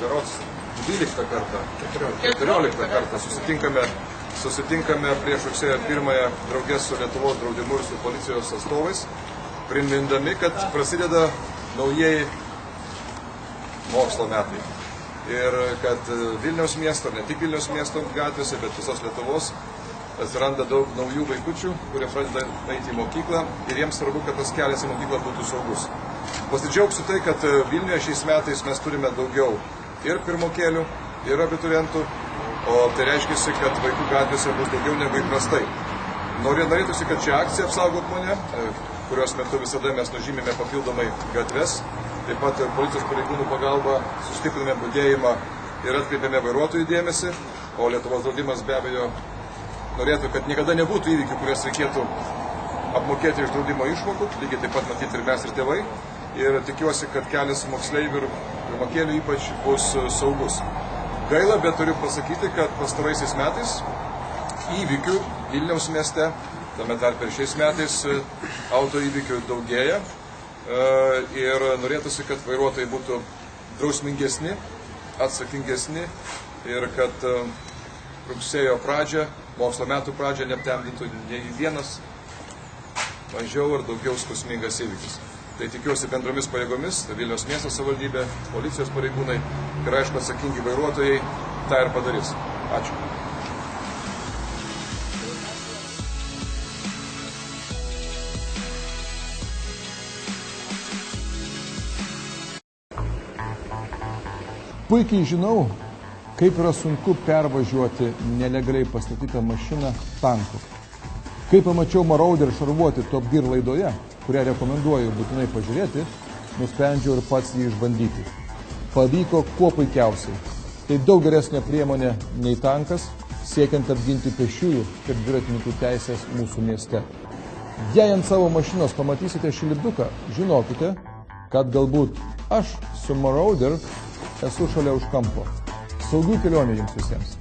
berods 12 kartą, 14 kartą susitinkame prieš rugsėjo 1 draugės su Lietuvos draudimu ir su policijos atstovais, primindami, kad prasideda naujieji mokslo metai. Ir kad Vilniaus miesto, ne tik Vilniaus miesto gatvėse, bet visos Lietuvos atsiranda daug naujų vaikučių, kurie pradeda eiti į mokyklą ir jiems svarbu, kad tas kelias į mokyklą būtų saugus. Pasidžiaugsiu tai, kad Vilniuje šiais metais mes turime daugiau ir pirmokėlių, ir abiturientų, o tai reiškia, kad vaikų gatvėse bus daugiau negu įprastai. Norėtųsi, kad ši akcija apsaugot mane, kurios metu visada mes nužymime papildomai gatves, taip pat policijos pareigūnų pagalba sustipriname budėjimą ir atkreipiame vairuotojų dėmesį, o Lietuvos draudimas be abejo norėtų, kad niekada nebūtų įvykių, kurias reikėtų apmokėti iš draudimo išmokų, lygiai taip pat matyti ir mes ir tėvai. Ir tikiuosi, kad kelias moksleivių ir pirmokėlių ypač bus saugus. Gaila, bet turiu pasakyti, kad pastaraisiais metais įvykių Vilniaus mieste, tame tarpe ir šiais metais auto įvykių daugėja. Ir norėtųsi, kad vairuotojai būtų drausmingesni, atsakingesni ir kad rugsėjo pradžią, mokslo metų pradžią neaptemdytų nei vienas mažiau ar daugiau skausmingas įvykis. Tai tikiuosi bendromis pajėgomis, Vilniaus miesto savivaldybė, policijos pareigūnai ir aišku atsakingi vairuotojai tą ir padarys. Ačiū. Puikiai žinau, kaip yra sunku pervažiuoti nelegaliai pastatytą mašiną tanku. Kai pamačiau Marauder šarvuoti Top Gear laidoje, kurią rekomenduoju būtinai pažiūrėti, nusprendžiau ir pats jį išbandyti. Pavyko kuo puikiausiai. Tai daug geresnė priemonė nei tankas, siekiant apginti pėsčiųjų ir dviratininkų teisės mūsų mieste. Jei ant savo mašinos pamatysite šį lipduką, žinokite, kad galbūt aš su Marauder esu šalia už kampo. Saugių kelionių jums visiems.